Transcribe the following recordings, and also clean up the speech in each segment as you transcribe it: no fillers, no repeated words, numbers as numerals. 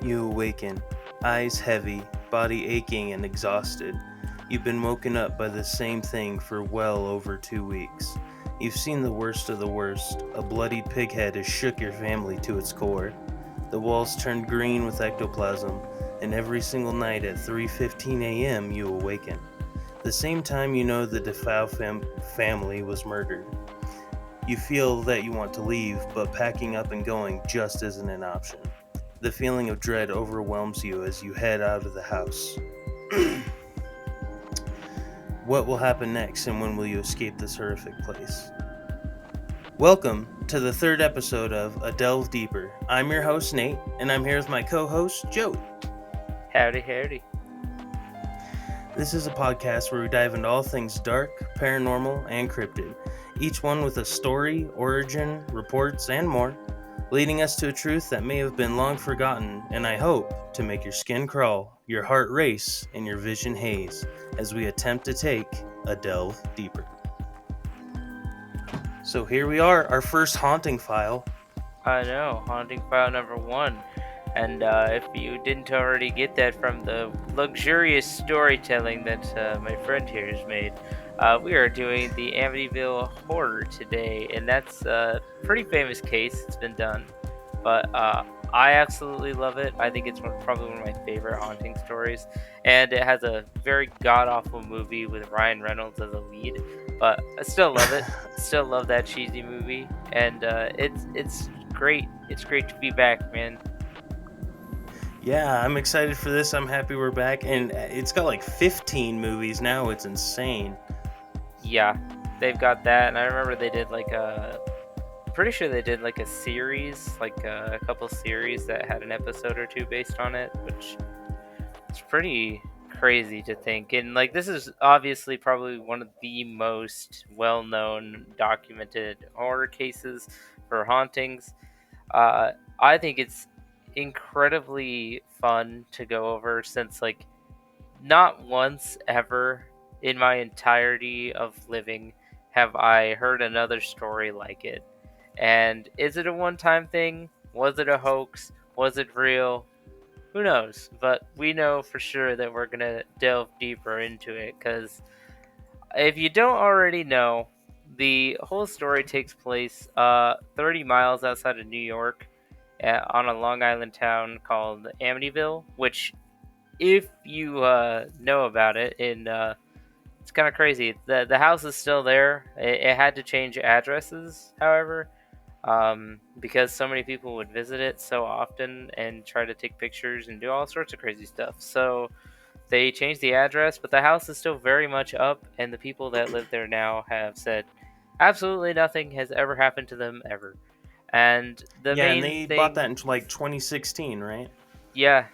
You awaken, eyes heavy, body aching and exhausted. You've been woken up by the same thing for well over 2 weeks. You've seen the worst of the worst. A bloodied pig head has shook your family to its core. The walls turned green with ectoplasm, and every single night at 3:15 a.m. you awaken. The same time you know the DeFao family was murdered. You feel that you want to leave, but packing up and going just isn't an option. The feeling of dread overwhelms you as you head out of the house. What will happen next, and when will you escape this horrific place? Welcome to the third episode of A Delve Deeper. I'm your host, Nate, and I'm here with my co-host, Joey. Howdy. This is a podcast where we dive into all things dark, paranormal, and cryptid, each one with a story, origin, reports, and more, leading us to a truth that may have been long forgotten, and I hope to make your skin crawl, your heart race, and your vision haze as we attempt to take a delve deeper. So here we are, our first haunting file. I know, haunting file number 1. And if you didn't already get that from the luxurious storytelling that my friend here has made, we are doing the Amityville Horror today, and that's a pretty famous case. It's been done, but I absolutely love it. I think it's probably one of my favorite haunting stories, and it has a very god-awful movie with Ryan Reynolds as a lead, but I still love it. Still love that cheesy movie, and it's great. It's great to be back, man. Yeah, I'm excited for this. I'm happy we're back, and it's got like 15 movies now. It's insane. Yeah, they've got that, and I remember they did like a. Pretty sure they did like a series, like a couple series that had an episode or two based on it, which is pretty crazy to think. And like this is obviously probably one of the most well-known documented horror cases for hauntings. I think it's incredibly fun to go over since like not once ever in my entirety of living have I heard another story like it. And is it a one time thing? Was it a hoax? Was it real? Who knows? But we know for sure that we're going to delve deeper into it because if you don't already know, the whole story takes place 30 miles outside of New York on a Long Island town called Amityville, which if you know about it, it's kind of crazy. The house is still there. It had to change addresses, however, because so many people would visit it so often and try to take pictures and do all sorts of crazy stuff. So they changed the address, but the house is still very much up, and the people that live there now have said absolutely nothing has ever happened to them ever. And the Yeah, and main they bought that thing, in like 2016, right? yeah.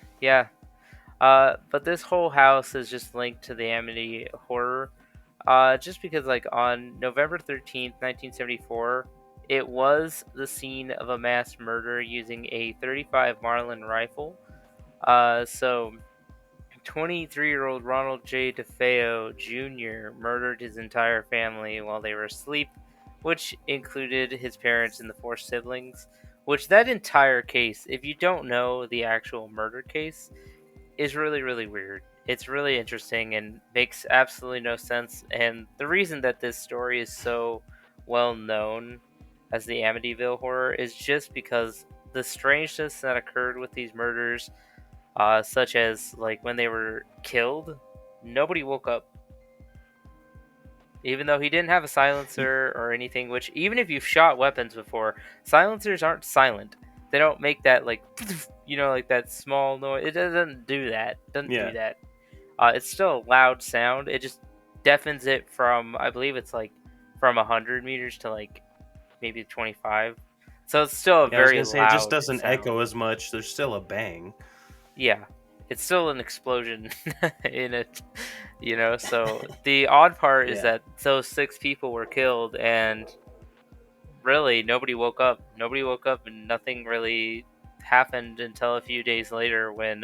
But this whole house is just linked to the Amity Horror. Just because, like, on November 13th, 1974, it was the scene of a mass murder using a 35 Marlin rifle. So 23-year-old Ronald J. DeFeo Jr. murdered his entire family while they were asleep, which included his parents and the 4 siblings. Which, that entire case, if you don't know the actual murder case, is really, really weird. It's really interesting and makes absolutely no sense. And the reason that this story is so well known as the Amityville Horror is just because the strangeness that occurred with these murders, such as like when they were killed, nobody woke up. Even though he didn't have a silencer or anything, which even if you've shot weapons before, silencers aren't silent. They don't make that like, like that small noise. It doesn't do that. Yeah. It's still a loud sound. It just deafens it from, I believe it's like from 100 meters to like maybe 25. So it's still a Yeah, I was very gonna say it just loud doesn't sound. echo as much. There's still a bang. Yeah, it's still an explosion in it, So the odd part is Yeah. that those 6 people were killed, and really nobody woke up. Nobody woke up, and nothing really happened until a few days later when,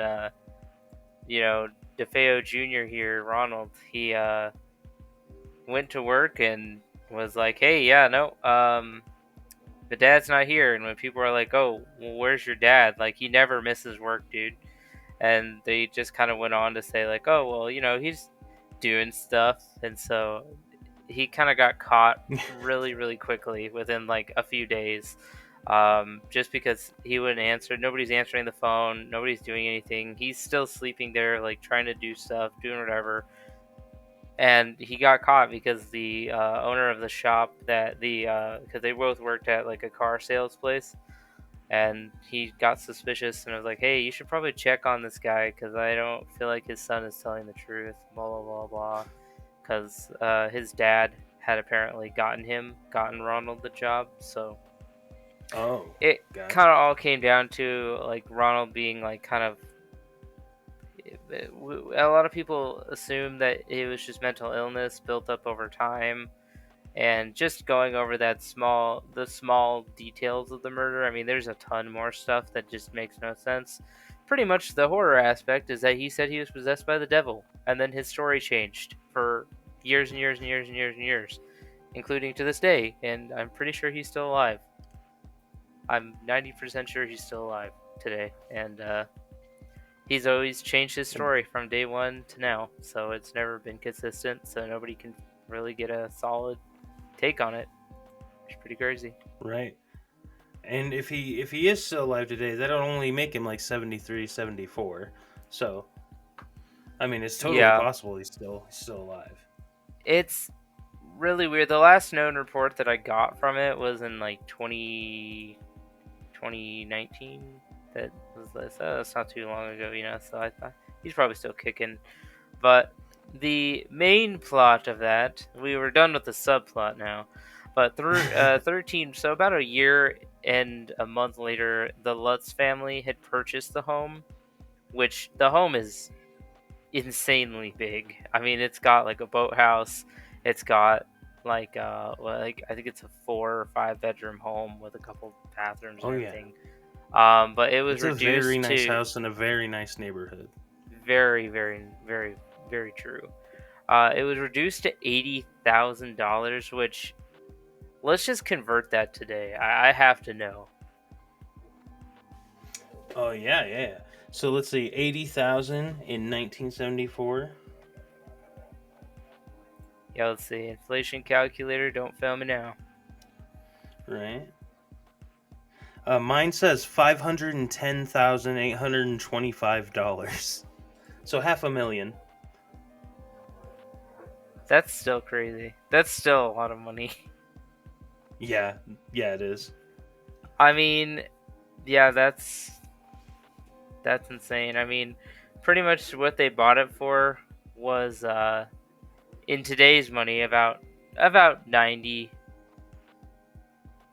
you know, DeFeo Jr. here, Ronald, he went to work and was like, "Hey, yeah, no, the dad's not here. And when people are like, oh, well, where's your dad? Like, he never misses work, dude. And they just kind of went on to say, like, oh, well, he's doing stuff. And so he kind of got caught really, really quickly within like a few days. Just because he wouldn't answer. Nobody's answering the phone. Nobody's doing anything. He's still sleeping there, like trying to do stuff, doing whatever. And he got caught because the owner of the shop because they both worked at like a car sales place, and he got suspicious and was like, "Hey, you should probably check on this guy because I don't feel like his son is telling the truth." Blah blah blah blah. Because his dad had apparently gotten Ronald the job, so Oh, it gotcha. kind of all came down to like Ronald being like kind of. A lot of people assume that it was just mental illness built up over time, and just going over the small details of the murder. I mean, there's a ton more stuff that just makes no sense. Pretty much the horror aspect is that he said he was possessed by the devil, and then his story changed for years and years and years and years and years, including to this day. And I'm pretty sure he's still alive. I'm 90% sure he's still alive today, and he's always changed his story from day one to now, so it's never been consistent. So nobody can really get a solid take on it. It's pretty crazy. Right. And if he is still alive today, that'll only make him like 73, 74. So, I mean, it's totally Yeah, possible he's still alive. it's really weird. The last known report that I got from it was in like 2019. That was this. That's not too long ago, So I thought he's probably still kicking. But the main plot of that, we were done with the subplot now. But through 13, so about a year and a month later, the Lutz family had purchased the home, which the home is insanely big. I mean, it's got like a boathouse. It's got like I think it's a 4 or 5 bedroom home with a couple bathrooms Oh and yeah. everything. But it was It's a very reduced nice to house in a very nice neighborhood. very, very, very, very true. It was reduced to $80,000, which let's just convert that today. I have to know. Oh yeah, yeah. So let's see, 80,000 in 1974, Yeah, let's see. Inflation calculator, don't fail me now. right? Mine says $510,825. So half a million. That's still crazy. That's still a lot of money. Yeah, yeah, it is. I mean, yeah, that's insane. I mean, pretty much what they bought it for was in today's money about 90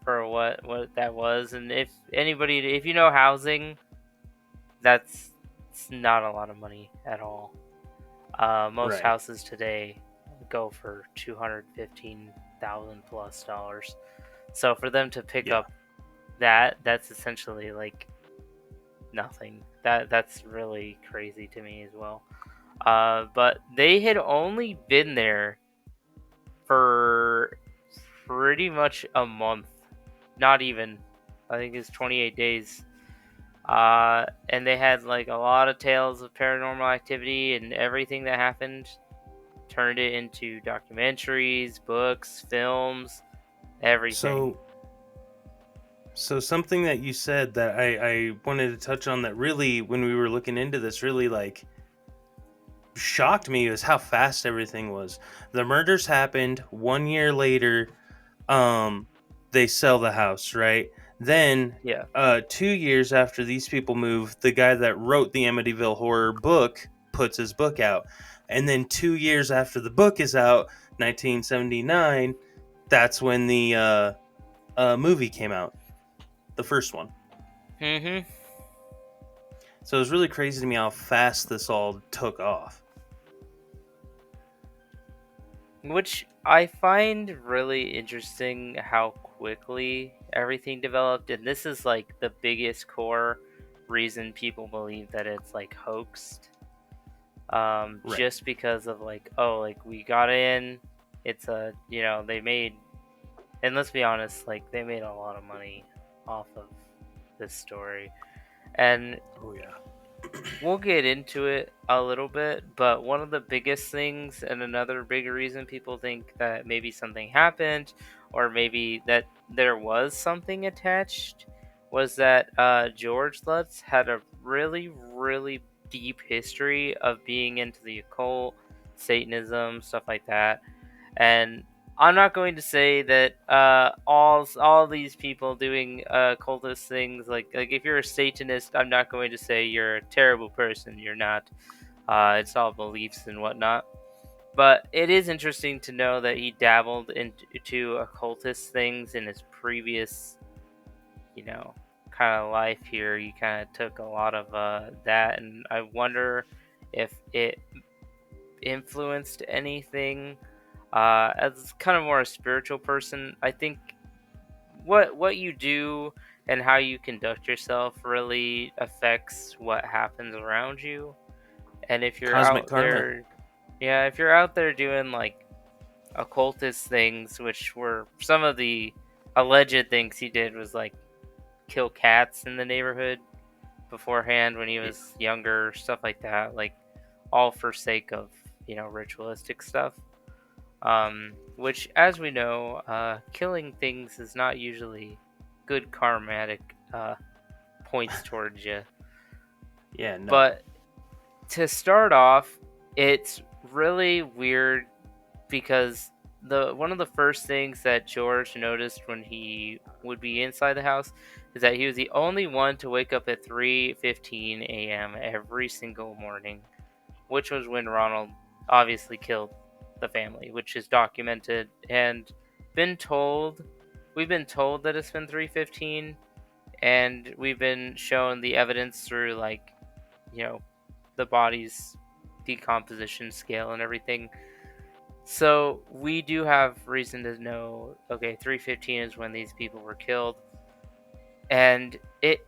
for what that was. And if you know housing, that's it's not a lot of money at all. Most Right. houses today go for $215,000 plus dollars. So for them to pick Yeah. up that's essentially like nothing. That's really crazy to me as well. But they had only been there for pretty much a month, not even. I think it's 28 days. And they had like a lot of tales of paranormal activity, and everything that happened turned it into documentaries, books, films, everything. So something that you said that I wanted to touch on that really, when we were looking into this, really like shocked me is how fast everything was. The murders happened 1 year later. Um, they sell the house, right? Then, Yeah. 2 years after these people move, the guy that wrote the Amityville Horror book puts his book out, and then 2 years after the book is out, 1979, that's when the movie came out, the first one. Mhm. So it was really crazy to me how fast this all took off. Which I find really interesting how quickly everything developed, and this is like the biggest core reason people believe that it's like hoaxed. Right. Just because of like, oh, like we got in, it's a, they made And let's be honest, like they made a lot of money off of this story. And Oh yeah. we'll get into it a little bit, but one of the biggest things, and another big reason people think that maybe something happened, or maybe that there was something attached, was that George Lutz had a really, really deep history of being into the occult, Satanism, stuff like that. And I'm not going to say that all these people doing cultist things, like if you're a Satanist, I'm not going to say you're a terrible person. You're not. It's all beliefs and whatnot. But it is interesting to know that he dabbled into occultist things in his previous, you know, kind of life here. He kind of took a lot of that, and I wonder if it influenced anything. As kind of more a spiritual person, I think what you do and how you conduct yourself really affects what happens around you. And if you're Cosmic out karma. there, yeah, if you're out there doing like occultist things, which were some of the alleged things he did was like kill cats in the neighborhood beforehand when he Yeah. was younger, stuff like that, like all for sake of, ritualistic stuff. Which, as we know, killing things is not usually good karmatic points towards you. Yeah, no. But to start off, it's really weird because the one of the first things that George noticed when he would be inside the house is that he was the only one to wake up at 3:15 a.m. every single morning, which was when Ronald obviously killed the family, which is documented and been told. We've been told that it's been 3:15, and we've been shown the evidence through like, you know, the body's decomposition scale and everything. So we do have reason to know. Okay, 3:15 is when these people were killed, and it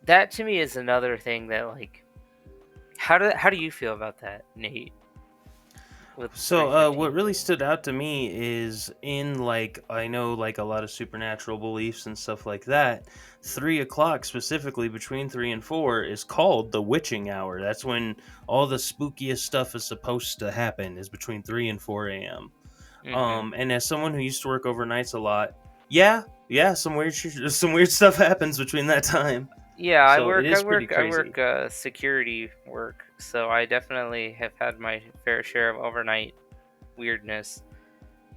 that to me is another thing that like how do you feel about that, Nate? With So, what 3:15. really stood out to me is in like I know like a lot of supernatural beliefs and stuff like that. 3 o'clock, specifically between 3 and 4, is called the witching hour. That's when all the spookiest stuff is supposed to happen. Is between 3 and 4 a.m. Mm-hmm. And as someone who used to work overnights a lot, yeah, yeah, some weird some weird stuff happens between that time. Yeah, I So it work. I is pretty work. I crazy. work security work, so I definitely have had my fair share of overnight weirdness.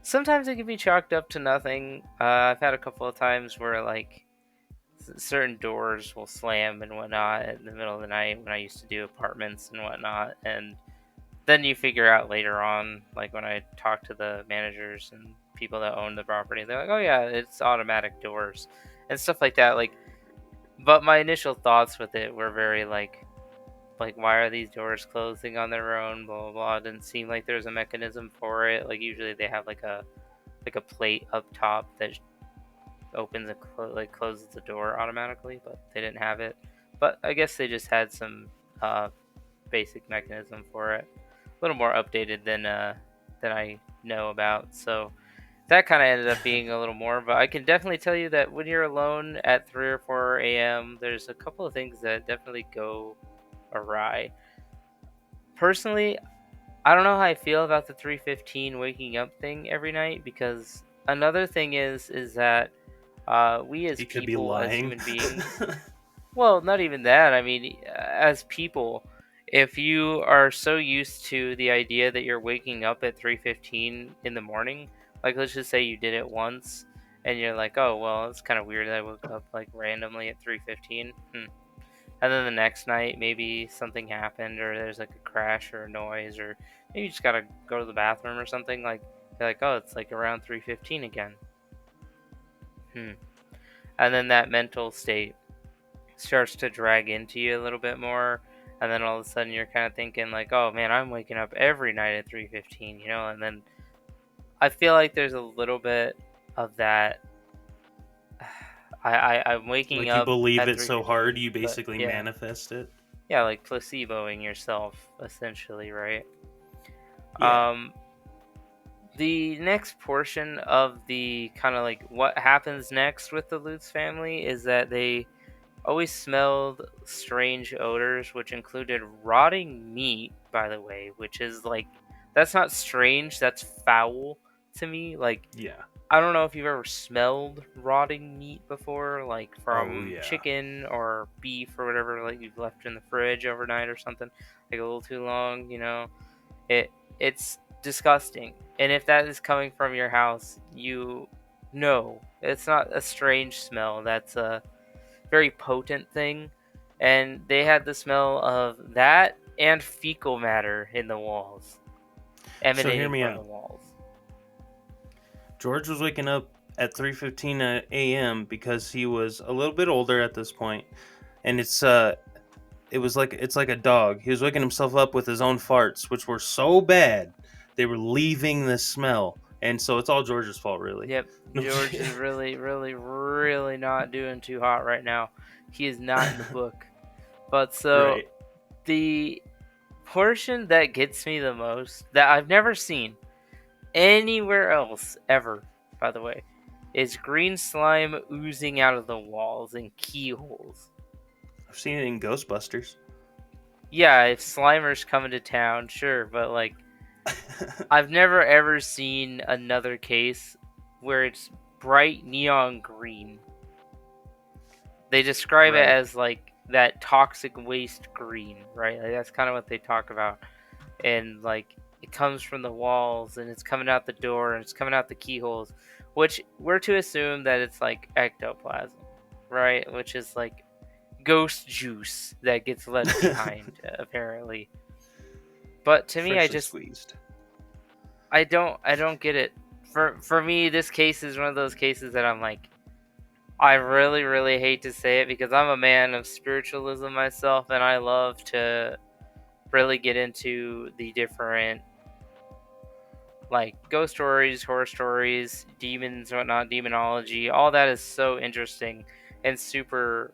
Sometimes it can be chalked up to nothing. I've had a couple of times where like certain doors will slam and whatnot in the middle of the night when I used to do apartments and whatnot, and then you figure out later on, like when I talk to the managers and people that own the property, they're like, "Oh yeah, it's automatic doors," and stuff like that. Like, but my initial thoughts with it were very like why are these doors closing on their own? Blah blah blah. It didn't seem like there's a mechanism for it. Like usually they have like a plate up top that opens and like closes the door automatically, but they didn't have it. But I guess they just had some uh, basic mechanism for it, a little more updated than I know about. So that kind of ended up being a little more. But I can definitely tell you that when you're alone at 3 or 4 a.m., there's a couple of things that definitely go awry. Personally, I don't know how I feel about the 3:15 waking up thing every night because another thing is that we as He could be people, as lying. human beings, well, not even that. I mean, as people, if you are so used to the idea that you're waking up at 3:15 in the morning, like let's just say you did it once and you're like, "Oh, well, it's kind of weird that I woke up like randomly at 3:15." And then the next night, maybe something happened, or there's like a crash or a noise, or maybe you just gotta go to the bathroom or something. Like you're like, "Oh, it's like around 3:15 again." Hmm. And then that mental state starts to drag into you a little bit more, and then all of a sudden you're kind of thinking like, oh man, I'm waking up every night at 3:15, and then I feel like there's a little bit of that. I'm waking Like you up believe at it so hard 3:15, you but basically yeah, manifest it. yeah, like placeboing yourself essentially, right? Yeah. um The next portion of the kind of like what happens next with the Lutz family is that they always smelled strange odors, which included rotting meat, by the way, which is like, that's not strange, that's foul to me. Like, Yeah. I don't know if you've ever smelled rotting meat before, like Oh from yeah. chicken or beef or whatever, like you've left in the fridge overnight or something, like a little too long, it's disgusting. And if that is coming from your house, you know it's not a strange smell. That's a very potent thing. And they had the smell of that and fecal matter in the walls, So hear emanating me from the out. walls. George was waking up at 3:15 a.m. because he was a little bit older at this point, and it's like a dog. He was waking himself up with his own farts, which were so bad they were leaving the smell, and so it's all George's fault, really. Yep, George is really, really, really not doing too hot right now. He is not in the book. But so Right. the portion that gets me the most, that I've never seen anywhere else ever, by the way, is green slime oozing out of the walls and keyholes. I've seen it in Ghostbusters. Yeah, if Slimer's coming to town, sure, but like, I've never ever seen another case where it's bright neon green. They describe it Right. as like that toxic waste green, right? Like, that's kind of what they talk about. And like, it comes from the walls and it's coming out the door and it's coming out the keyholes, which we're to assume that it's like ectoplasm, right? Which is like ghost juice that gets left behind, apparently. But to me, Freshly squeezed. I don't get it. For me, this case is one of those cases that I'm like, I really, really hate to say it because I'm a man of spiritualism myself, and I love to really get into the different, like, ghost stories, horror stories, demons, whatnot, demonology. All that is so interesting and super,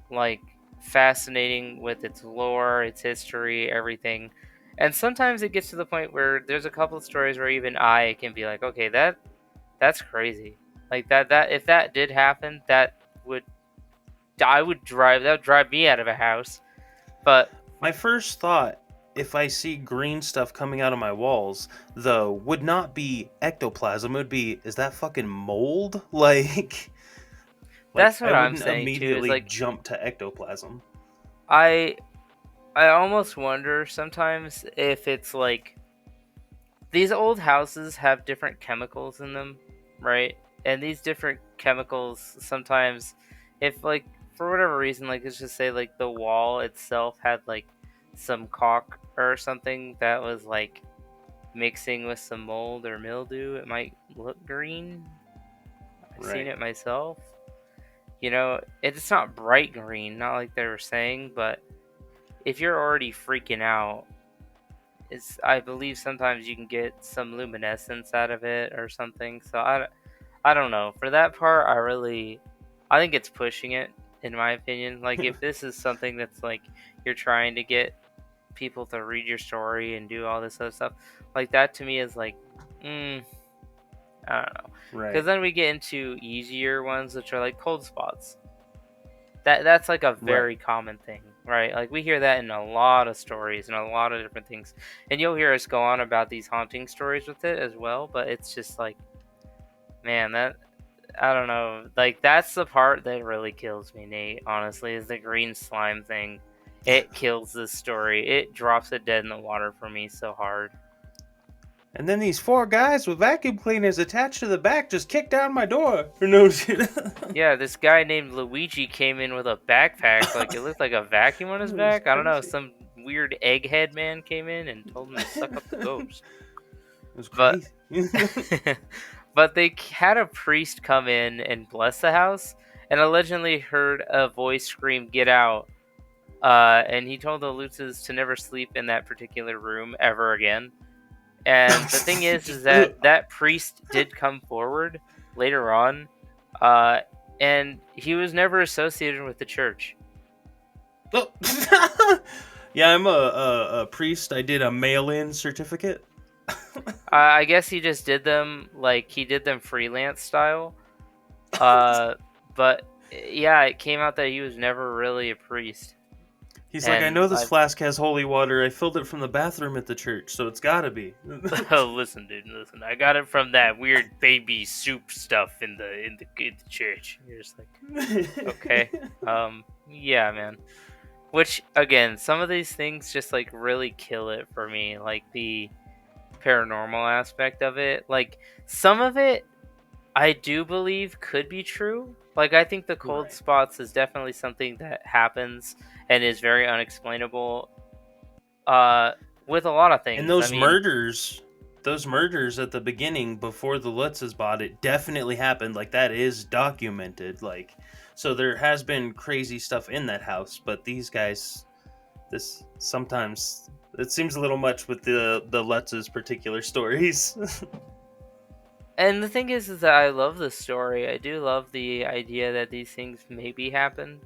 like, fascinating with its lore, its history, everything. And sometimes it gets to the point where there's a couple of stories where even I can be like, okay, that's crazy. Like, that if that did happen, would that would drive me out of a house. But My first thought, if I see green stuff coming out of my walls, though, would not be ectoplasm. It would be, is that fucking mold? Like that's I what I'm wouldn't saying too. Is immediately like, jump to ectoplasm. I I almost wonder sometimes if it's like these old houses have different chemicals in them, right? And these different chemicals sometimes, if like for whatever reason, like let's just say like the wall itself had like some caulk or something that was like mixing with some mold or mildew, it might look green. I've seen Right. it myself. It's not bright green, not like they were saying, but if you're already freaking out, I believe sometimes you can get some luminescence out of it or something. So I don't know. For that part, I think it's pushing it, in my opinion. Like, if this is something that's like you're trying to get people to read your story and do all this other stuff, like that to me is like, I don't know. Because Right. then we get into easier ones, which are like cold spots. That's like a Right. very common thing, right? Like, we hear that in a lot of stories and a lot of different things, and you'll hear us go on about these haunting stories with it as well. But it's just like, man, that I don't know. Like, that's the part that really kills me, Nate. Honestly, is the green slime thing. It kills this story. It drops it dead in the water for me so hard. And then these four guys with vacuum cleaners attached to the back just kicked down my door. For no shit. Yeah, this guy named Luigi came in with a backpack. Like, it looked like a vacuum on his It was back. I don't know. crazy. Some weird egghead man came in and told him to suck up the ghost. It was But crazy. but they had a priest come in and bless the house, and allegedly heard a voice scream, "Get out!" And he told the Lutzes to never sleep in that particular room ever again. And the thing is Just, that that priest did come forward later on, uh, and he was never associated with the church. yeah, I'm a priest. I did a mail-in certificate. I guess he just did them like he did them freelance style. Uh, but yeah, it came out that he was never really a priest. He's like, I And know this flask has holy water. I filled it from the bathroom at the church, so it's gotta be. oh, listen, dude, listen. I got it from that weird baby soup stuff in the church. You're just like, okay, yeah, man. Which again, some of these things just like really kill it for me, like the paranormal aspect of it. Like some of it, I do believe could be true. Like I think the cold Right. spots is definitely something that happens and is very unexplainable. Uh, with a lot of And things. I mean, those murders at the beginning before the Lutzes bought it definitely happened. Like that is documented. Like, so there has been crazy stuff in that house, but these guys, this sometimes it seems a little much with the Lutzes particular stories. and the thing is that I love the story. I do love the idea that these things maybe happen.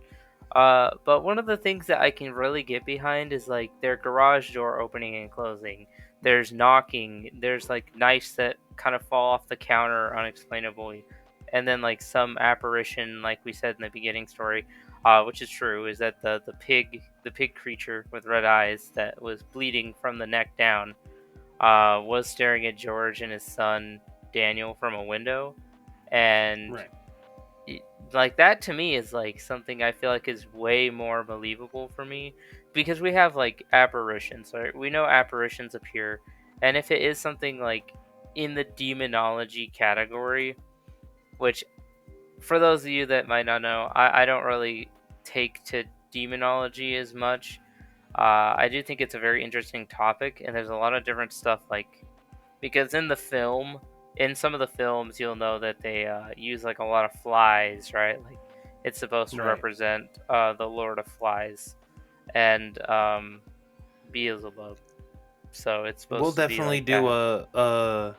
But one of the things that I can really get behind is like their garage door opening and closing. There's knocking. There's like knives that kind of fall off the counter unexplainably, and then like some apparition, like we said in the beginning story, which is true, is that the pig creature with red eyes that was bleeding from the neck down, was staring at George and his son Daniel from a window, and Right. like that to me is like something I feel like is way more believable for me because we have like apparitions, right? We know apparitions appear, and if it is something like in the demonology category, which for those of you that might not know, I don't really take to demonology as much. I do think it's a very interesting topic, and there's a lot of different stuff like because in some of the films, you'll know that they use like a lot of flies, right? Like it's supposed to Right. represent the Lord of Flies and Beelzebub. So it's We'll supposed to be definitely like do that. a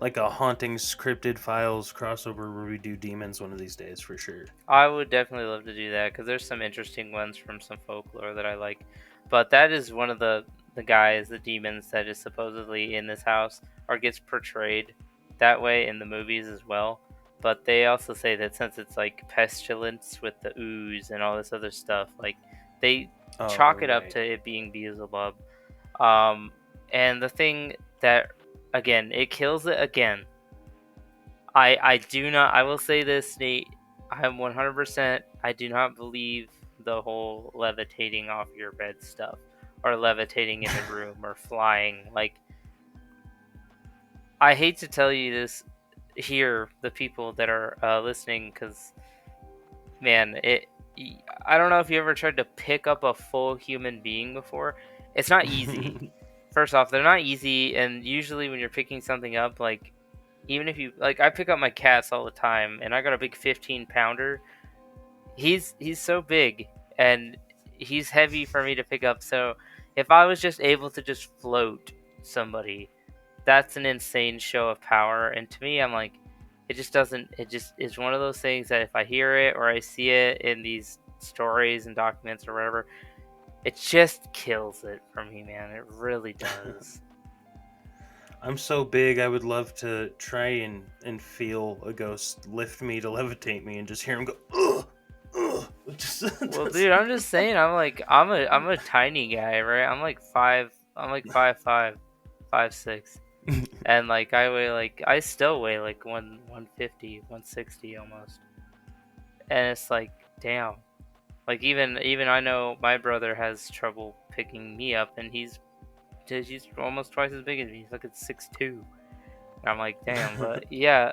like a haunting scripted files crossover where we do demons one of these days for sure. I would definitely love to do that because there's some interesting ones from some folklore that I like. But that is one of the guys, the demons that is supposedly in this house or gets portrayed that way in the movies as well. But they also say that since it's like pestilence with the ooze and all this other stuff, like they Oh, chalk it up right. to it being Beelzebub. Um, and the thing that again, it kills it again. I do not. I will say this, Nate. I'm 100%. I do not believe the whole levitating off your bed stuff, or levitating in the room, or flying. Like I hate to tell you this here, the people that are listening, because man, I don't know if you ever tried to pick up a full human being before. It's not easy. First off, they're not easy, and usually when you're picking something up, like even if you like, I pick up my cats all the time, and I got a big 15-pounder. He's so big, and he's heavy for me to pick up. So if I was just able to just float somebody, that's an insane show of power. And to me, I'm like, it just doesn't. It just is one of those things that if I hear it or I see it in these stories and documents or whatever, it just kills it for me, man. It really does. I'm so big, I would love to try and feel a ghost lift me to levitate me and just hear him go, ugh, ugh. Well, dude, I'm just saying, I'm a tiny guy, right? I'm like 5'5", 5'6", and like I still weigh like 150, 160 almost, and it's like, damn. Like even I know my brother has trouble picking me up, and he's almost twice as big as me. He's like at 6'2". I'm like, damn, but yeah.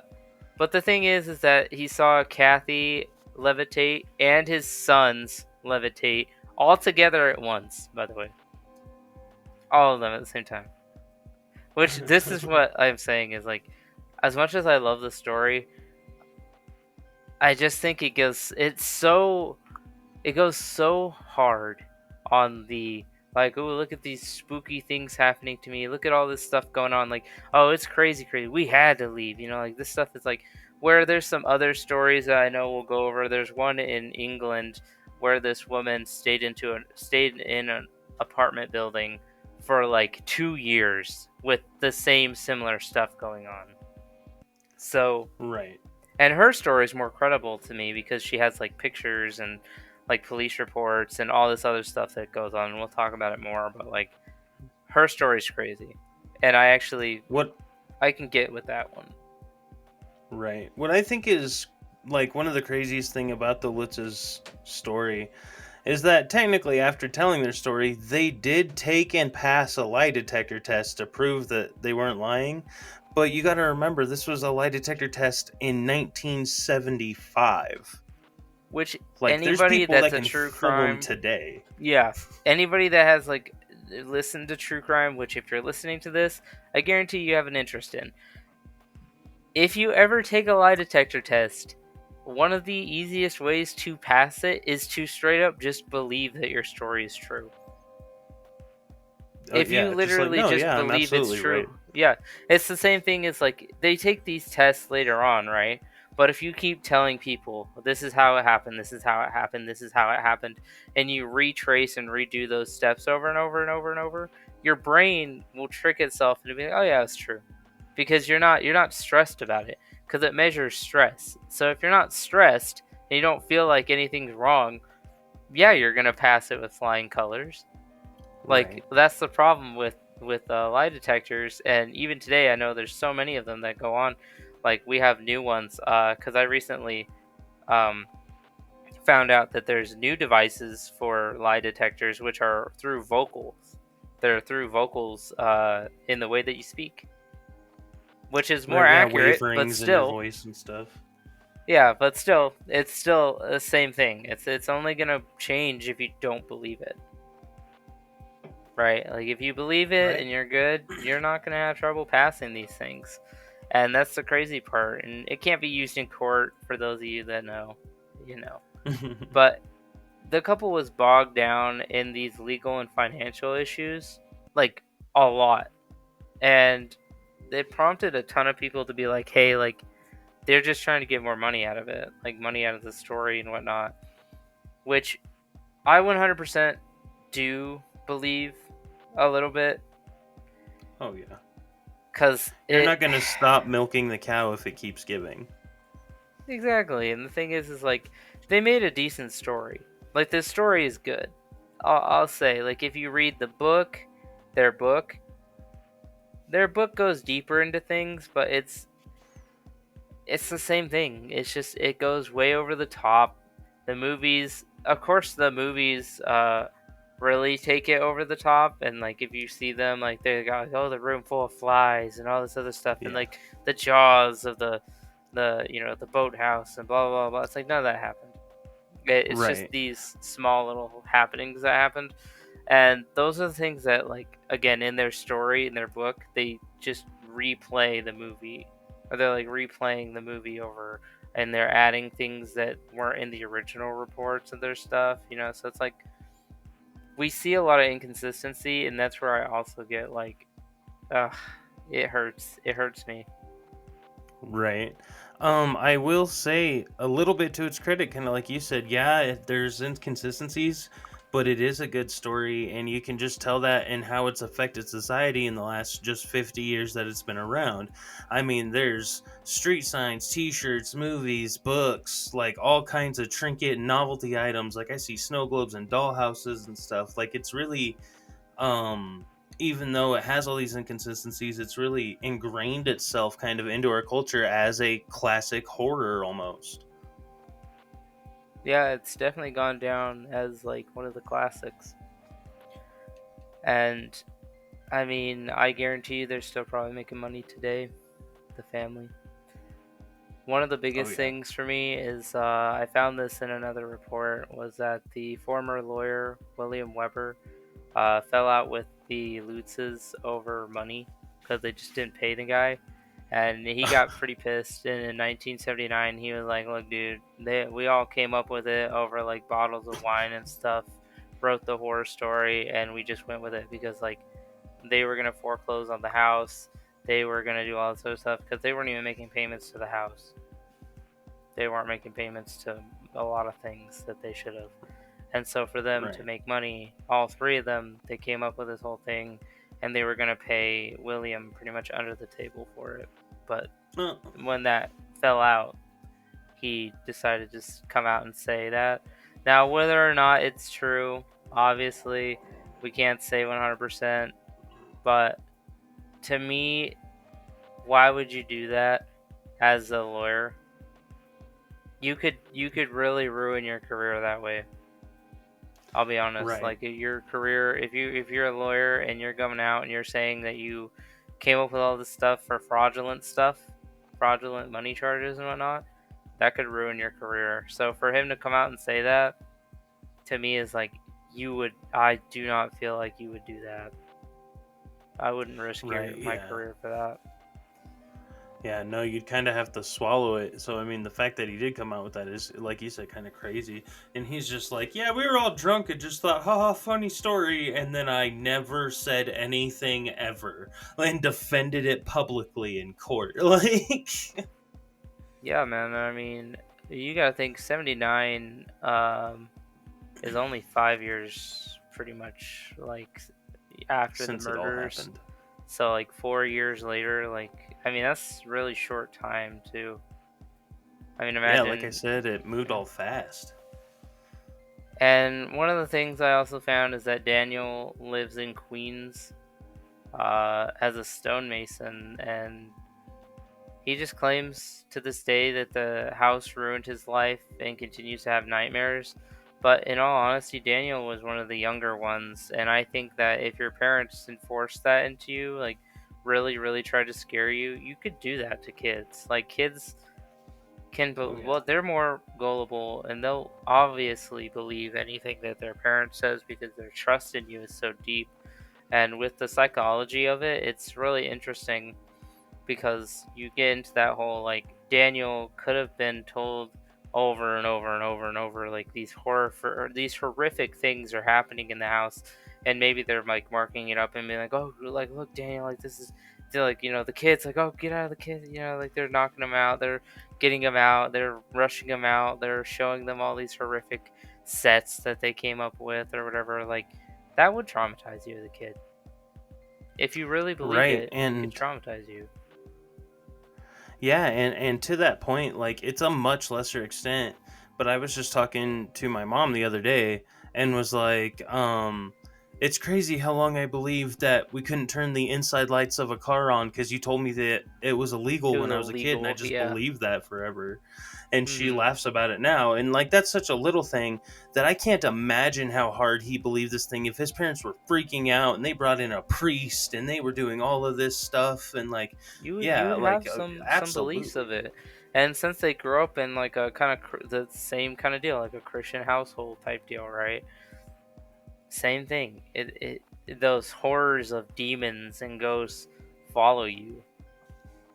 But the thing is that he saw Kathy levitate and his sons levitate all together at once. By the way, all of them at the same time. Which this is what I'm saying is like, as much as I love the story, I just think it goes so hard on the like, oh, look at these spooky things happening to me, look at all this stuff going on, like, oh, it's crazy, we had to leave, like this stuff is like where there's some other stories that I know we'll go over. There's one in England where this woman stayed in an apartment building for like 2 years with the same similar stuff going on. So, Right. and her story is more credible to me because she has like pictures and like police reports and all this other stuff that goes on. And we'll talk about it more, but like her story's crazy. And What I can get with that one. Right. What I think is like one of the craziest thing about the Litz's story is that technically after telling their story, they did take and pass a lie detector test to prove that they weren't lying. But you got to remember this was a lie detector test in 1975. Which Like there's anybody people that's that a can true fool them crime, today. yeah, anybody that has like listened to true crime, which if you're listening to this, I guarantee you have an interest in. If you ever take a lie detector test, one of the easiest ways to pass it is to straight up just believe that your story is true. If you Yeah, just like literally no, just yeah, I'm believe it's absolutely right. true, yeah, it's the same thing as like they take these tests later on, right? But if you keep telling people this is how it happened, this is how it happened, this is how it happened, and you retrace and redo those steps over and over and over and over, your brain will trick itself into being, oh yeah, it's true, because you're not stressed about it because it measures stress. So if you're not stressed and you don't feel like anything's wrong, yeah, you're gonna pass it with flying colors. Like Right. that's the problem with lie detectors, and even today I know there's so many of them that go on. Like we have new ones because I recently um, found out that there's new devices for lie detectors which are through vocals. They're through vocals in the way that you speak, which is more Right, yeah, accurate, but waverings in your still, voice and stuff. yeah, but still, it's still the same thing. It's only gonna change if you don't believe it. Right? Like if you believe it Right. and you're good, you're not going to have trouble passing these things. And that's the crazy part. And it can't be used in court for those of you that know, you know. But the couple was bogged down in these legal and financial issues like a lot. And it prompted a ton of people to be like, "Hey, like they're just trying to get more money out of it, like money out of the story and whatnot." Which I 100% do believe a little bit Oh yeah. because You're it not going to stop milking the cow if it keeps giving. exactly. And the thing is like they made a decent story. Like this story is good. I'll say like if you read the book, their book, their book goes deeper into things, but it's the same thing. It's just it goes way over the top. The movies, of course, the movies really take it over the top. And like if you see them, like they got like, oh the room full of flies and all this other stuff, and Yeah. like the jaws of the the boathouse and blah blah blah. It's like none of that happened. It's just Right. these small little happenings that happened, and those are the things that like again in their story in their book they just replay the movie, or they're like replaying the movie over, and they're adding things that weren't in the original reports of their stuff. So it's like we see a lot of inconsistency, and that's where I also get like, ugh, it hurts me. Right. I will say a little bit to its credit, kind of like you said, yeah, there's inconsistencies, but it is a good story, and you can just tell that in how it's affected society in the last just 50 years that it's been around. I mean, there's street signs, t-shirts, movies, books, like all kinds of trinket and novelty items. Like I see snow globes and dollhouses and stuff. Like it's really um even though it has all these inconsistencies, it's really ingrained itself kind of into our culture as a classic horror almost. Yeah, it's definitely gone down as like one of the classics, and I mean, I guarantee you they're still probably making money today, the family. One of the Oh biggest yeah. things for me is I found this in another report was that the former lawyer, William Weber, fell out with the Lutzes over money because they just didn't pay the guy. And he got pretty pissed. And in 1979, he was like, "Look, dude, we all came up with it over like bottles of wine and stuff. Wrote the horror story, and we just went with it because like they were gonna foreclose on the house. They were gonna do all this other stuff because they weren't even making payments to the house. They weren't making payments to a lot of things that they should have. And so for them to Right. make money, all three of them, they came up with this whole thing. and they were gonna pay William pretty much under the table for it. But Uh, when that fell out, he decided to just come out and say that. Now, whether or not it's true, obviously, we can't say 100%. But to me, why would you do that as a lawyer? You could really ruin your career that way. I'll be honest. right. Like your career, if you're a lawyer and you're going out and you're saying that you came up with all this stuff for stuff, fraudulent money charges and whatnot, that could ruin your career. So for him to come out and say that, to me is like, I do not feel like you would do that. I wouldn't risk Right. my Yeah. career for that. Yeah, no, you'd kind of have to swallow it. So, I mean, the fact that he did come out with that is, like you said, kind of crazy. And he's just like, yeah, we were all drunk and just thought, haha, funny story. And then I never said anything ever and defended it publicly in court. Like, Yeah, man. I mean, you gotta think 79 is only 5 years, pretty much, like after the since it all murders. happened. So like 4 years later, like I mean that's really short time too. I mean Yeah, like I imagine. said, it moved Yeah. all fast. And one of the things I also found is that Daniel lives in Queens as a stonemason, and he just claims to this day that the house ruined his life and continues to have nightmares. But in all honesty, Daniel was one of the younger ones, and I think that if your parents enforced that into you, like really, really try to scare you, you could do that to kids. Like kids can, Oh, yeah. well, they're more gullible, and they'll obviously believe anything that their parent says because their trust in you is so deep. And with the psychology of it, it's really interesting because you get into that whole like Daniel could have been told over and over and over and over like these horrific things are happening in the house, and maybe they're like marking it up and being like, oh, like look Daniel, like this is, they're like, the kids like, oh, get out of the kids, like they're knocking them out, they're getting them out, they're rushing them out, they're showing them all these horrific sets that they came up with or whatever. Like that would traumatize you as a kid. If you really believe Right. it could And traumatize you. yeah, and to that point, like it's a much lesser extent. But I was just talking to my mom the other day and was like, it's crazy how long I believed that we couldn't turn the inside lights of a car on because you told me that it was It illegal was when I was a kid, and I illegal, just yeah. believed that forever. And she Mhm. laughs about it now. And like that's such a little thing that I can't imagine how hard he believed this thing if his parents were freaking out and they brought in a priest and they were doing all of this stuff and like You yeah, would like have some beliefs of absolutely. it, and since they grew up in like a kind of the same kind of deal, like a Christian household type deal, right? Same thing. Those horrors of demons and ghosts follow you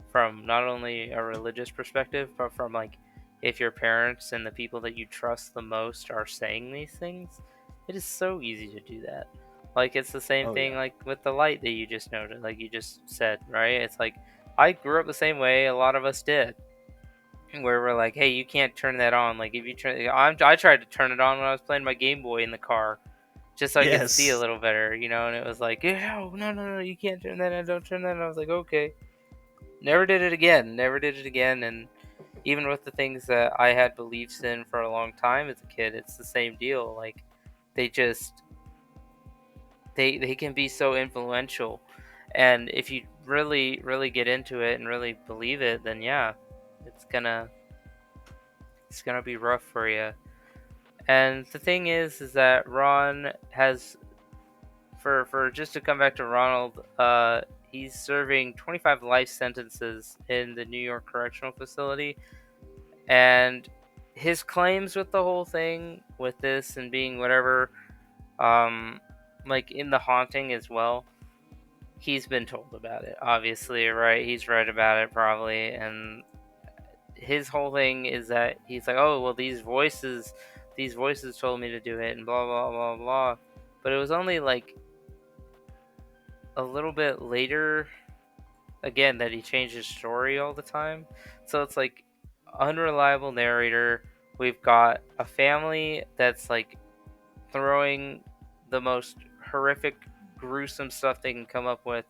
from not only a religious perspective, but from like if your parents and the people that you trust the most are saying these things, it is so easy to do that. Like it's the same Oh thing yeah. like with the light that you just noted, like you just said, right? It's like I grew up the same way a lot of us did, where we're like, hey, you can't turn that on. Like if you turn, I tried to turn it on when I was playing my Game Boy in the car, just so I could see a Yes. little better, and it was like, no, no, no, no, you can't turn that on, don't turn that on. I was like, okay. Never did it again. Never did it again. And even with the things that I had beliefs in for a long time as a kid, it's the same deal. Like they just they can be so influential. And if you really, really get into it and really believe it, then yeah, it's gonna it's gonna be rough for you. And the thing is that Ron has, for just to come back to Ronald, he's serving 25 life sentences in the New York Correctional Facility. And his claims with the whole thing, with this and being whatever, um, like in the haunting as well, he's been told about it, obviously, right? He's read about it probably. And his whole thing is that he's like, oh, well, these voices told me to do it, and blah, blah, blah, blah. But it was only like a little bit later, again, that he changed his story all the time. So it's like unreliable narrator. We've got a family that's like throwing the most horrific, gruesome stuff they can come up with.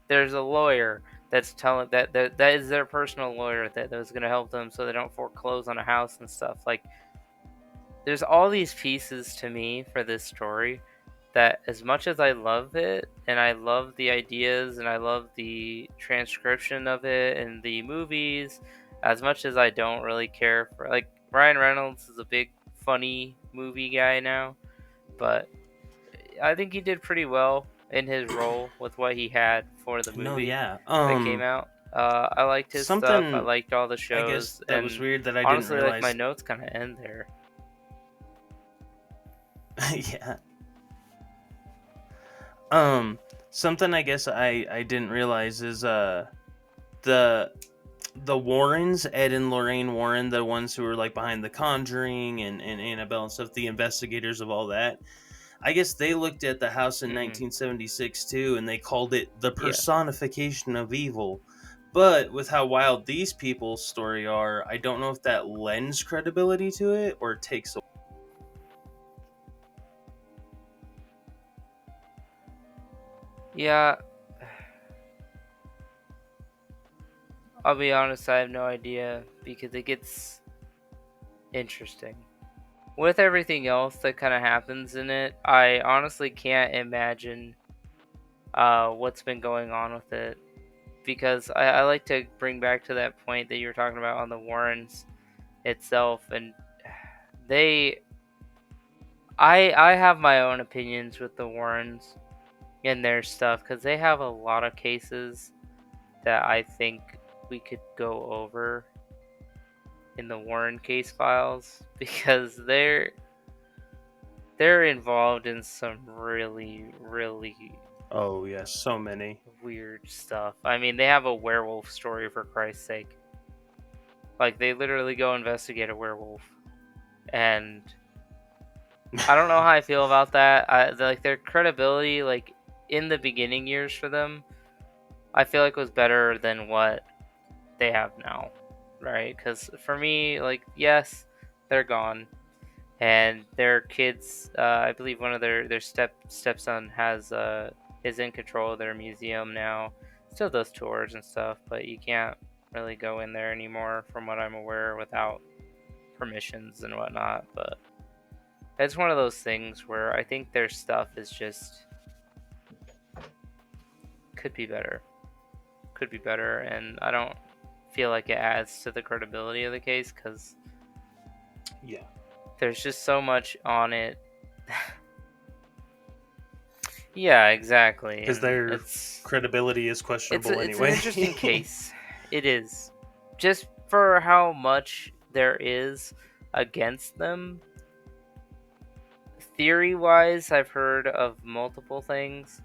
There's a lawyer that's telling that is their personal lawyer that was going to help them so they don't foreclose on a house and stuff. Like, there's all these pieces to me for this story that, as much as I love it and I love the ideas and I love the transcription of it and the movies, as much as I don't really care for, like, Ryan Reynolds is a big funny movie guy now, but I think he did pretty well in his role with what he had for the No, movie yeah. that came out. I liked his stuff. I Something liked all the I guess shows, that was and weird that I didn't honestly, like, my realize. notes kind of end there. Yeah. Something I guess I didn't realize is the Warrens, Ed and Lorraine Warren, the ones who were like behind The Conjuring and Annabelle and stuff, the investigators of all that. I guess they looked at the house in Hmm. 1976 too, and they called it the Yeah. personification of evil. But with how wild these people's story are, I don't know if that lends credibility to it or takes away. Yeah, I'll be honest, I have no idea because it gets interesting. With everything else that kind of happens in it, I honestly can't imagine what's been going on with it because I like to bring back to that point that you were talking about on the Warrens itself, and they I have my own opinions with the Warrens and their stuff because they have a lot of cases that I think we could go over in the Warren case files because they're involved in some really Oh yes, so many. weird stuff. I mean, they have a werewolf story, for Christ's sake. Like, they literally go investigate a werewolf, and I don't know how I feel about that. Like, their credibility, like, in the beginning years for them, I feel like was better than what they have now, right? Because for me, like, yes, they're gone, and their kids, I believe one of their stepson has is in control of their museum now. Still does tours and stuff, but you can't really go in there anymore, from what I'm aware, without permissions and whatnot. But it's one of those things where I think their stuff is just could be better, and I don't feel like it adds to the credibility of the case because Yeah, there's just so much on it. Yeah, exactly, because and their credibility is questionable it's an anyway. interesting case. It is, just for how much there is against them. Theory wise, I've heard of multiple things,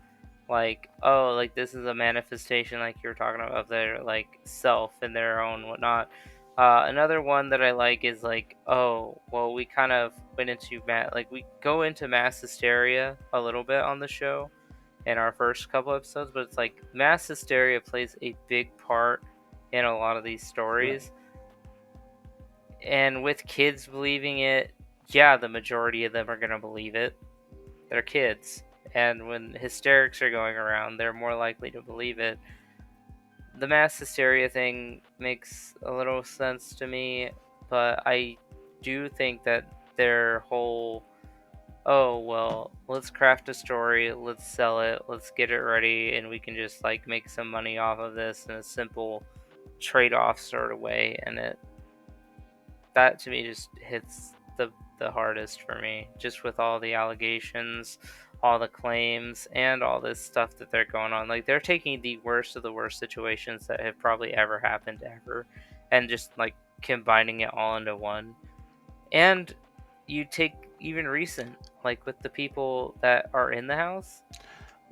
like, oh, like, this is a manifestation, like you were talking about, of their, like, self and their own whatnot. Another one that I like is like, oh, well, we kind of went into like, we go into mass hysteria a little bit on the show in our first couple episodes, but it's like mass hysteria plays a big part in a lot of these Right. stories. And with kids believing it, yeah, the majority of them are going to believe it. They're kids. And when hysterics are going around, they're more likely to believe it. The mass hysteria thing makes a little sense to me, but I do think that their whole, oh, well, let's craft a story, let's sell it, let's get it ready, and we can just, like, make some money off of this in a simple trade-off sort of way, and that to me just hits the hardest for me, just with all the allegations, all the claims, and all this stuff that they're going on. Like, they're taking the worst of the worst situations that have probably ever happened ever, and just, like, combining it all into one. And you take even recent, like, with the people that are in the house,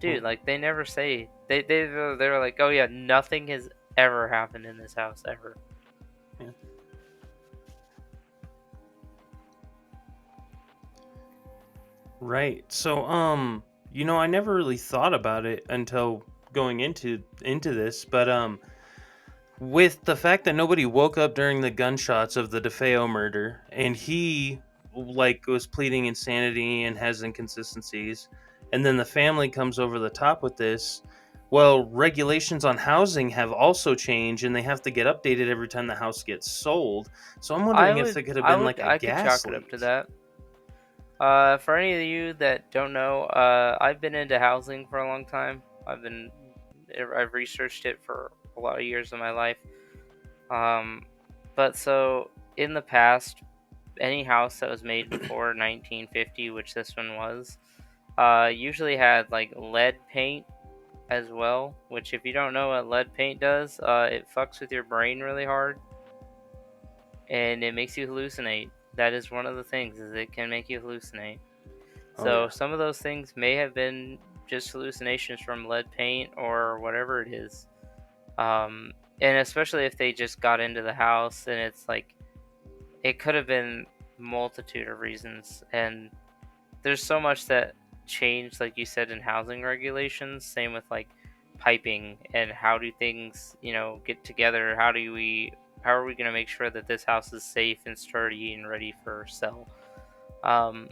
dude, Well, like, they never say, they're like, oh yeah, nothing has ever happened in this house ever. yeah. Right. So, I never really thought about it until going into this, but with the fact that nobody woke up during the gunshots of the DeFeo murder, and he like was pleading insanity and has inconsistencies, And then the family comes over the top with this. Well, regulations on housing have also changed, and they have to get updated every time the house gets sold. So I'm wondering if there could have been like a I could gas chalk it up to leak. that. For any of you that don't know, I've been into housing for a long time. I've researched it for a lot of years of my life. Um, but so in the past, any house that was made before 1950, which this one was, usually had like lead paint as well. Which, if you don't know what lead paint does, it fucks with your brain really hard, and it makes you hallucinate. That is one of the things, is it can make you hallucinate. Oh So yeah. some of those things may have been just hallucinations from lead paint or whatever it is. And especially if they just got into the house, and it's like it could have been multitude of reasons. And there's so much that changed, like you said, in housing regulations. Same with like piping, and how do things, get together? How are we going to make sure that this house is safe and sturdy and ready for sale? Um,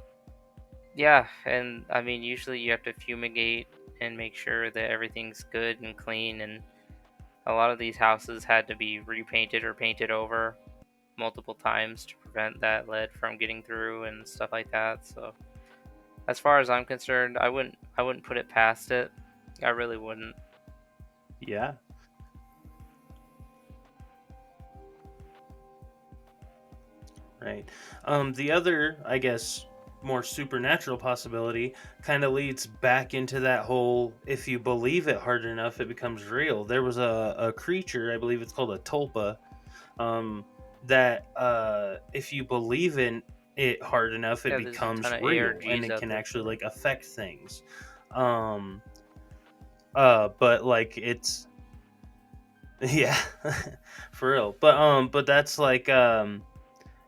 yeah, and I mean, usually you have to fumigate and make sure that everything's good and clean. And a lot of these houses had to be repainted or painted over multiple times to prevent that lead from getting through and stuff like that. So, as far as I'm concerned, I wouldn't put it past it. I really wouldn't. Yeah. Right. The other, I guess, more supernatural possibility kind of leads back into that whole, if you believe it hard enough, it becomes real. There was a creature, I believe it's called a tulpa, um, that if you believe in it hard enough, it Yeah, there's a becomes ton of real and ARGs it out can there actually for it. like affect things. Um, but like it's yeah, for real. But that's like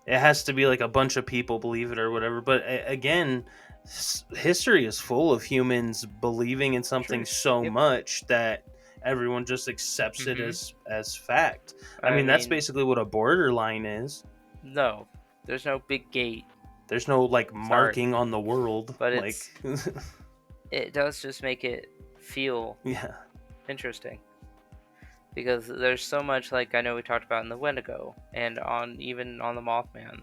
it has to be like a bunch of people believe it or whatever. But again, history is full of humans believing in something Sure. so Yep. much that everyone just accepts it Mhm. as fact. I I mean, that's mean, basically what a borderline is. no, there's no big gate. There's no like Sorry, marking on the world, but like it does just make it feel yeah, interesting, because there's so much, like I know we talked about in the Wendigo and on even on the Mothman.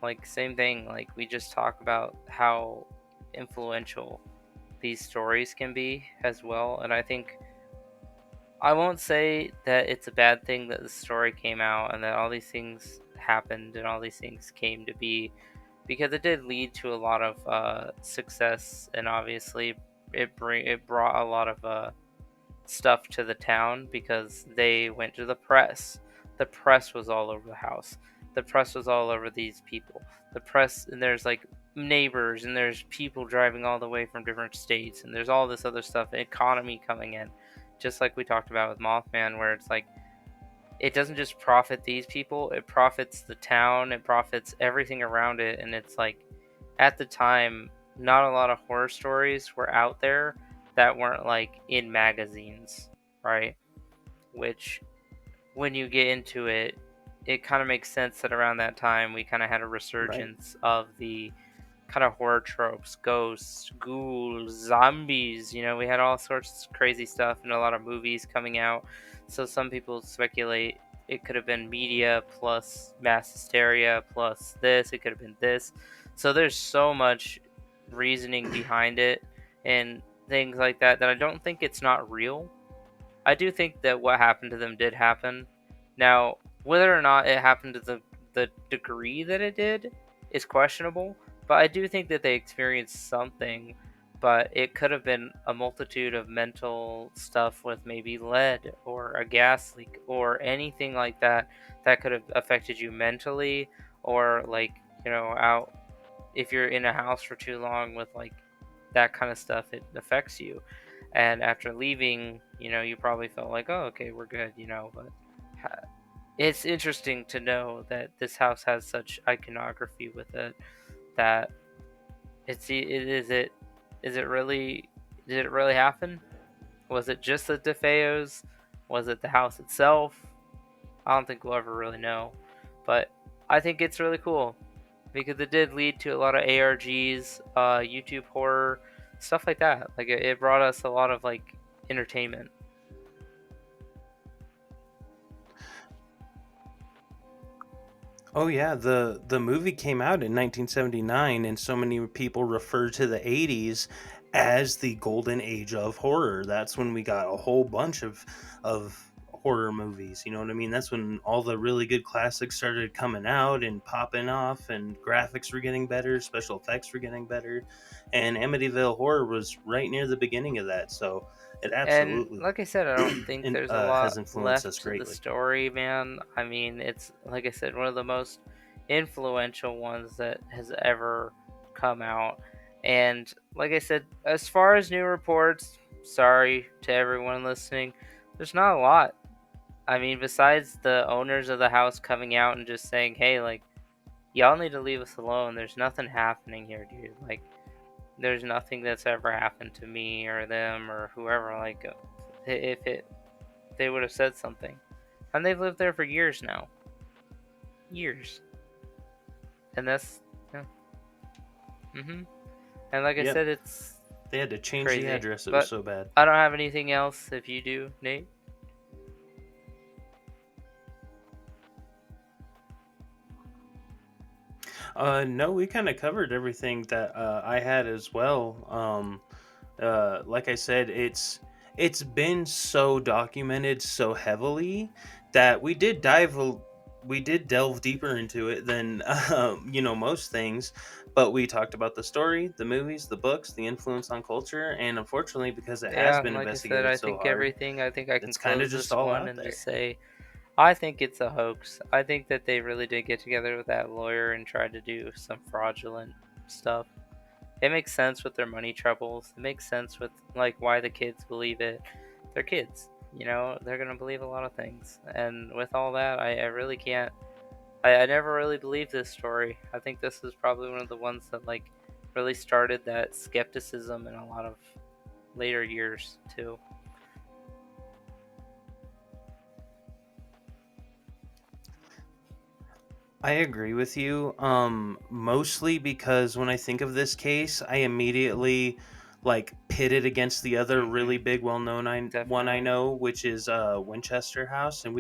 Like, same thing. Like, we just talk about how influential these stories can be as well. And I think, I won't say that it's a bad thing that the story came out and that all these things happened and all these things came to be, because it did lead to a lot of success. And obviously it brought a lot of stuff to the town, because they went to the press. The press was all over the house. The press was all over these people. The press, and there's like neighbors, and there's people driving all the way from different states, and there's all this other stuff, economy coming in. Just like we talked about with Mothman, where it's like it doesn't just profit these people, it profits the town, it profits everything around it. And it's like, at the time, not a lot of horror stories were out there that weren't like in magazines, right? Which, when you get into it, it kind of makes sense that around that time we kind of had a right, resurgence of the kind of horror tropes: ghosts, ghouls, zombies. We had all sorts of crazy stuff and a lot of movies coming out. So some people speculate it could have been media plus mass hysteria plus this. It could have been this. So there's so much reasoning behind it and things like that, that I don't think it's not real. I do think that what happened to them did happen. Now, whether or not it happened to the degree that it did is questionable, but I do think that they experienced something. But it could have been a multitude of mental stuff with maybe lead or a gas leak or anything like that that could have affected you mentally, or like, out, if you're in a house for too long with like that kind of stuff, it affects you. And after leaving, you probably felt like, oh, okay, we're good, but it's interesting to know that this house has such iconography with it, that is it really, did it really happen? Was it just the DeFeos? Was it the house itself? I don't think we'll ever really know. But I think it's really cool, because it did lead to a lot of ARGs, YouTube horror. stuff like that. Like it brought us a lot of like entertainment. Oh yeah, the movie came out in 1979, and so many people refer to the 80s as the golden age of horror. That's when we got a whole bunch of horror movies. You know what I mean? That's when all the really good classics started coming out and popping off, and graphics were getting better, special effects were getting better, and Amityville Horror was right near the beginning of that. So it And absolutely like I said, I don't think there's a has lot influenced us left to the greatly. story, man. I mean, it's like I said, one of the most influential ones that has ever come out. And like I said, as far as new reports, sorry to everyone listening, there's not a lot. I mean, besides the owners of the house coming out and just saying, "Hey, like, y'all need to leave us alone. There's nothing happening here, dude. Like, there's nothing that's ever happened to me or them or whoever. Like, if it, they would have said something." And they've lived there for years now, years. And that's, yeah. And like I Yep, said, it's they had to change the crazy. address. It was But so bad. I don't have anything else. If you do, Nate. No, we kind of covered everything that I had as well. Like I said, it's been so documented so heavily that we did delve deeper into it than most things. But we talked about the story, the movies, the books, the influence on culture, and unfortunately, because it has Yeah, been like I said, investigated so hard, I think I can it's kind of close just this all one out and just there. say I think it's a hoax. I think that they really did get together with that lawyer and tried to do some fraudulent stuff. It makes sense with their money troubles. It makes sense with like why the kids believe it. They're kids, they're gonna believe a lot of things. And with all that, I really can't. I never really believed this story. I think this is probably one of the ones that like really started that skepticism in a lot of later years too. I agree with you. Mostly because when I think of this case, I immediately like pit it against the other really big, well-known one I Definitely. know, which is Winchester House, and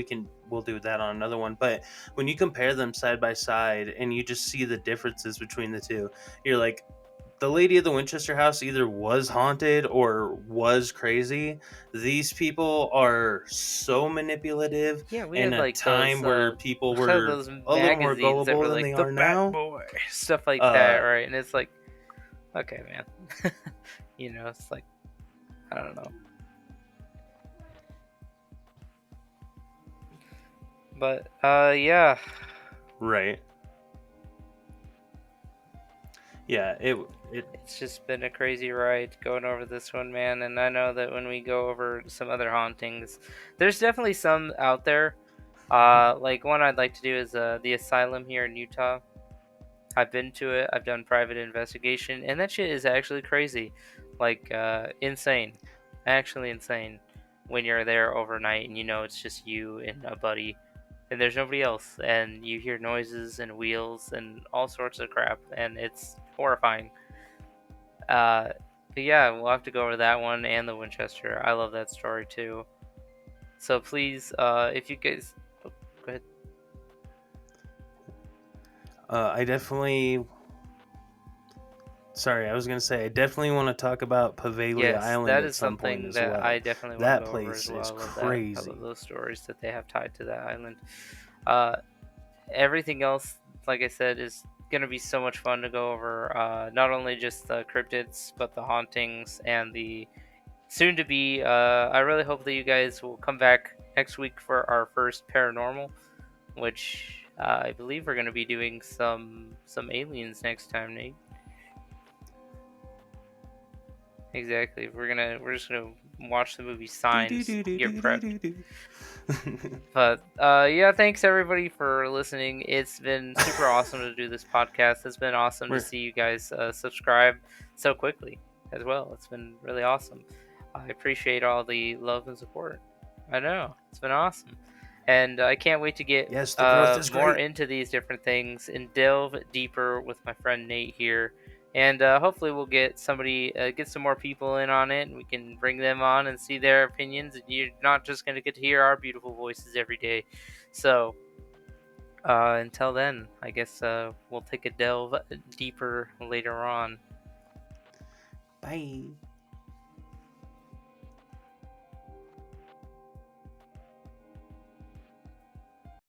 we'll do that on another one. But when you compare them side by side, and you just see the differences between the two, you're like, the lady of the Winchester House either was haunted or was crazy. These people are so manipulative Yeah, we in had a like time where people were those a little more magazines that gullible were than like they the are Bat now. Boy, stuff like that, Uh, right? And it's like, okay, man, it's like I don't know, but yeah, right. Yeah, it it's just been a crazy ride going over this one, man. And I know that when we go over some other hauntings, there's definitely some out there. Like one I'd like to do is the asylum here in Utah. I've been to it. I've done private investigation, and that shit is actually crazy, like insane, actually insane. When you're there overnight and it's just you and a buddy, and there's nobody else, and you hear noises and wheels and all sorts of crap, and it's horrifying. Uh, but yeah, we'll have to go over that one and the Winchester. I love that story too. So please, if you guys, oh, go ahead. I definitely sorry, I was gonna say I definitely want to talk about Pavelia Yes, Island that at is some point something as that I well. definitely want to That go over as place well. is I love that. I love crazy. those stories that they have tied to that island. Uh, Everything else, like I said, is gonna be so much fun to go over. Not only just the cryptids, but the hauntings and the soon to be. I really hope that you guys will come back next week for our first paranormal, which I believe we're gonna be doing some aliens next time, Nate. Exactly. We're just gonna watch the movie Do, do, Signs. do, do, Get do, do, prepped. do, do. But yeah, thanks everybody for listening. It's been super awesome to do this podcast. It's been awesome to We're see you guys subscribe so quickly as well. It's been really awesome. I appreciate all the love and support. I know it's been awesome, and I can't wait to get yes, the growth is more great. into these different things and delve deeper with my friend Nate here and hopefully we'll get get some more people in on it, and we can bring them on and see their opinions. And you're not just going to get to hear our beautiful voices every day. So until then, I guess we'll take a delve deeper later on. Bye.